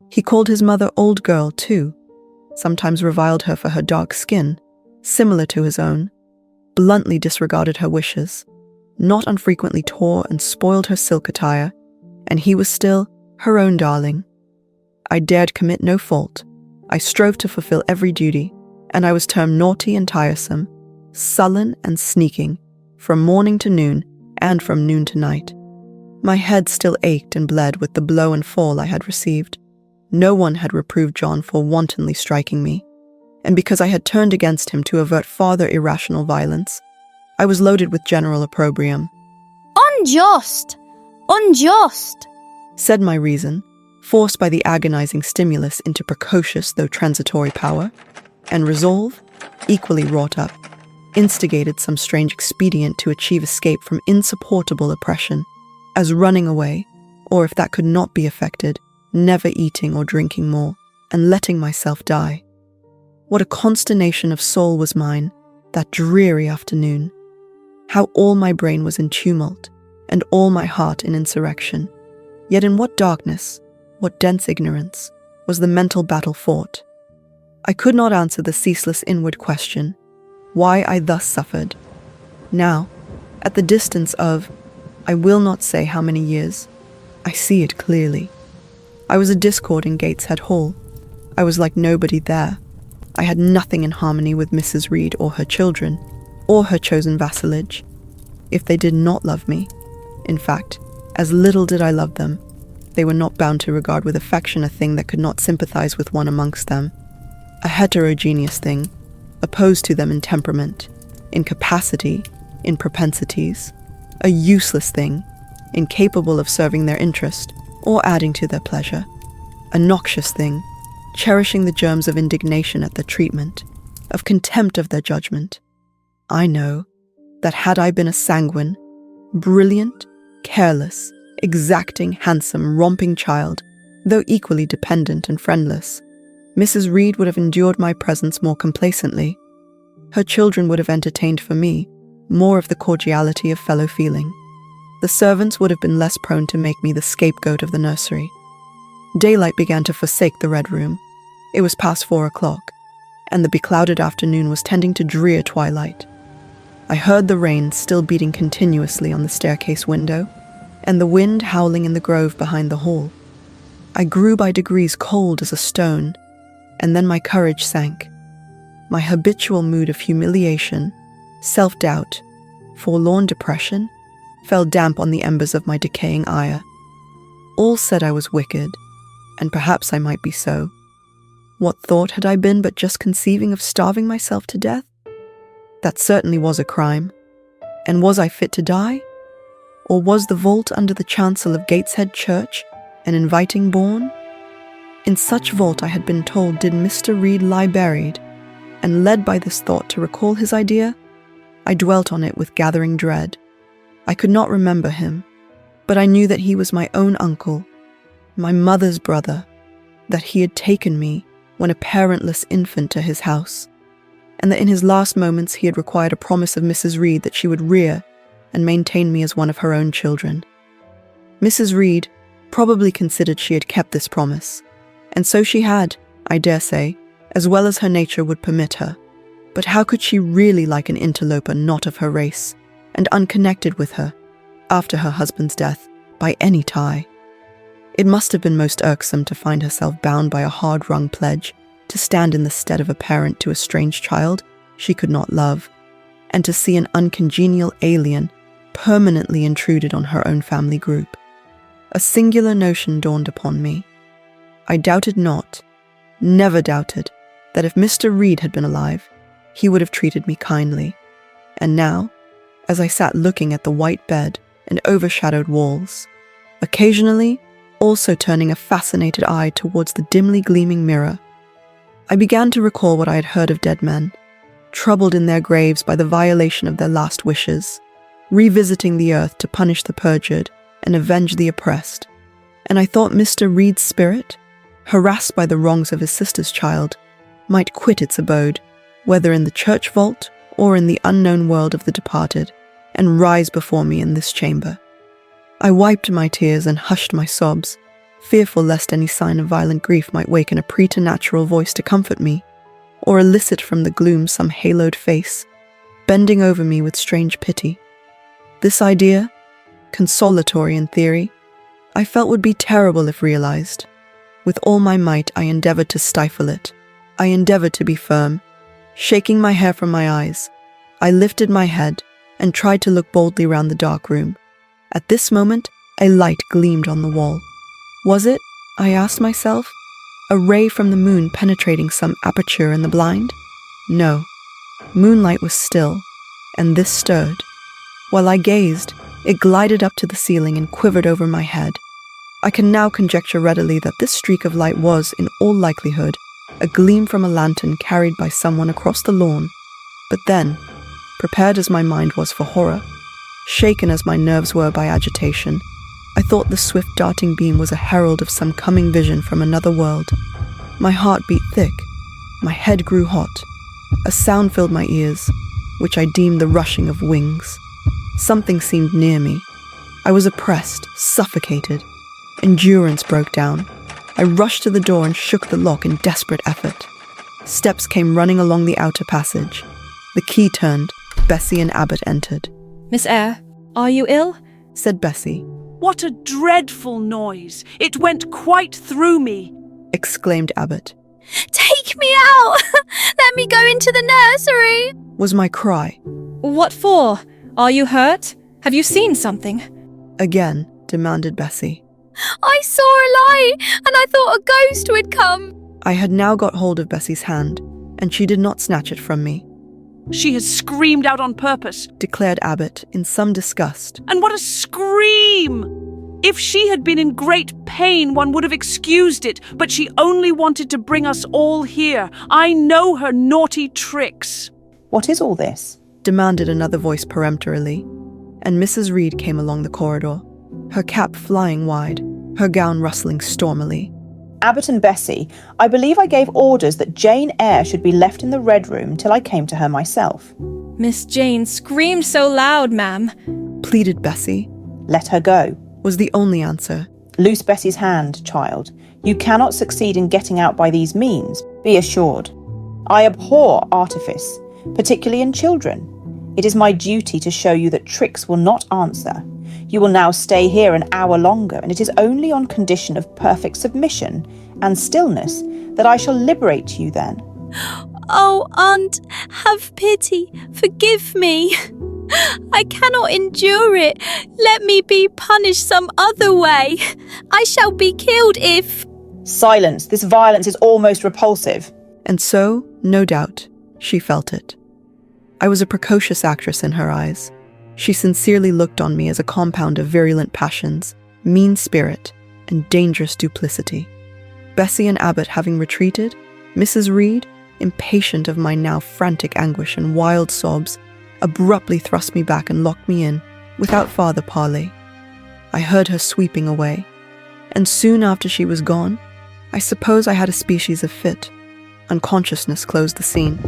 He called his mother old girl too, sometimes reviled her for her dark skin, similar to his own, bluntly disregarded her wishes, not unfrequently tore and spoiled her silk attire, and he was still her own darling. I dared commit no fault. I strove to fulfill every duty, and I was termed naughty and tiresome, sullen and sneaking, from morning to noon and from noon to night. My head still ached and bled with the blow and fall I had received. No one had reproved John for wantonly striking me, and because I had turned against him to avert farther irrational violence, I was loaded with general opprobrium. "Unjust! Unjust!" said my reason, forced by the agonizing stimulus into precocious though transitory power, and resolve, equally wrought up, instigated some strange expedient to achieve escape from insupportable oppression, as running away, or if that could not be effected, never eating or drinking more, and letting myself die. What a consternation of soul was mine that dreary afternoon. How all my brain was in tumult, and all my heart in insurrection. Yet in what darkness, what dense ignorance, was the mental battle fought? I could not answer the ceaseless inward question, why I thus suffered. Now, at the distance of, I will not say how many years, I see it clearly. I was a discord in Gateshead Hall. I was like nobody there. I had nothing in harmony with Mrs. Reed or her children, or her chosen vassalage. If they did not love me, in fact, as little did I love them, they were not bound to regard with affection a thing that could not sympathize with one amongst them, a heterogeneous thing, opposed to them in temperament, in capacity, in propensities, a useless thing, incapable of serving their interest or adding to their pleasure, a noxious thing, cherishing the germs of indignation at their treatment, of contempt of their judgment. I know that had I been a sanguine, brilliant, careless, exacting, handsome, romping child, though equally dependent and friendless, Mrs. Reed would have endured my presence more complacently. Her children would have entertained for me more of the cordiality of fellow feeling. The servants would have been less prone to make me the scapegoat of the nursery. Daylight began to forsake the Red Room. It was past 4 o'clock, and the beclouded afternoon was tending to drear twilight. I heard the rain still beating continuously on the staircase window, and the wind howling in the grove behind the hall. I grew by degrees cold as a stone, and then my courage sank. My habitual mood of humiliation, self-doubt, forlorn depression, fell damp on the embers of my decaying ire. All said I was wicked, and perhaps I might be so. What thought had I been but just conceiving of starving myself to death? That certainly was a crime. And was I fit to die? Or was the vault under the chancel of Gateshead Church an inviting bourne? In such vault I had been told did Mr. Reed lie buried, and led by this thought to recall his idea, I dwelt on it with gathering dread. I could not remember him, but I knew that he was my own uncle, my mother's brother, that he had taken me when a parentless infant to his house, and that in his last moments he had required a promise of Mrs. Reed that she would rear and maintain me as one of her own children. Mrs. Reed probably considered she had kept this promise, and so she had, I dare say, as well as her nature would permit her. But how could she really like an interloper not of her race, and unconnected with her, after her husband's death, by any tie? It must have been most irksome to find herself bound by a hard-wrung pledge to stand in the stead of a parent to a strange child she could not love, and to see an uncongenial alien permanently intruded on her own family group. A singular notion dawned upon me. I doubted not, never doubted, that if Mr. Reed had been alive, he would have treated me kindly. And now, as I sat looking at the white bed and overshadowed walls, occasionally also turning a fascinated eye towards the dimly gleaming mirror, I began to recall what I had heard of dead men, troubled in their graves by the violation of their last wishes, revisiting the earth to punish the perjured and avenge the oppressed. And I thought Mr. Reed's spirit, harassed by the wrongs of his sister's child, might quit its abode, whether in the church vault or in the unknown world of the departed, and rise before me in this chamber. I wiped my tears and hushed my sobs, fearful lest any sign of violent grief might waken a preternatural voice to comfort me, or elicit from the gloom some haloed face, bending over me with strange pity. This idea, consolatory in theory, I felt would be terrible if realized. With all my might, I endeavored to stifle it. I endeavored to be firm. Shaking my hair from my eyes, I lifted my head and tried to look boldly round the dark room. At this moment, a light gleamed on the wall. Was it, I asked myself, a ray from the moon penetrating some aperture in the blind? No. Moonlight was still, and this stirred. While I gazed, it glided up to the ceiling and quivered over my head. I can now conjecture readily that this streak of light was, in all likelihood, a gleam from a lantern carried by someone across the lawn. But then, prepared as my mind was for horror, shaken as my nerves were by agitation, I thought the swift darting beam was a herald of some coming vision from another world. My heart beat thick, my head grew hot. A sound filled my ears, which I deemed the rushing of wings. Something seemed near me. I was oppressed, suffocated. Endurance broke down. I rushed to the door and shook the lock in desperate effort. Steps came running along the outer passage. The key turned. Bessie and Abbott entered. Miss Eyre, are you ill? Said Bessie. What a dreadful noise! It went quite through me! Exclaimed Abbott. Take me out! Let me go into the nursery! Was my cry. What for? Are you hurt? Have you seen something? Again, demanded Bessie. I saw a light and I thought a ghost would come. I had now got hold of Bessie's hand, and she did not snatch it from me. She has screamed out on purpose, declared Abbott in some disgust. And what a scream! If she had been in great pain, one would have excused it, but she only wanted to bring us all here. I know her naughty tricks. What is all this? Demanded another voice peremptorily, and Mrs. Reed came along the corridor, her cap flying wide, her gown rustling stormily. Abbott and Bessie, I believe I gave orders that Jane Eyre should be left in the Red Room till I came to her myself. Miss Jane screamed so loud, ma'am. Pleaded Bessie. Let her go. Was the only answer. Loose Bessie's hand, child. You cannot succeed in getting out by these means, be assured. I abhor artifice, particularly in children. It is my duty to show you that tricks will not answer. You will now stay here an hour longer, and it is only on condition of perfect submission and stillness that I shall liberate you then. Oh, Aunt, have pity. Forgive me. I cannot endure it. Let me be punished some other way. I shall be killed if... Silence. This violence is almost repulsive. And so, no doubt, she felt it. I was a precocious actress in her eyes. She sincerely looked on me as a compound of virulent passions, mean spirit, and dangerous duplicity. Bessie and Abbott having retreated, Mrs. Reed, impatient of my now frantic anguish and wild sobs, abruptly thrust me back and locked me in, without farther parley. I heard her sweeping away, and soon after she was gone, I suppose I had a species of fit. Unconsciousness closed the scene.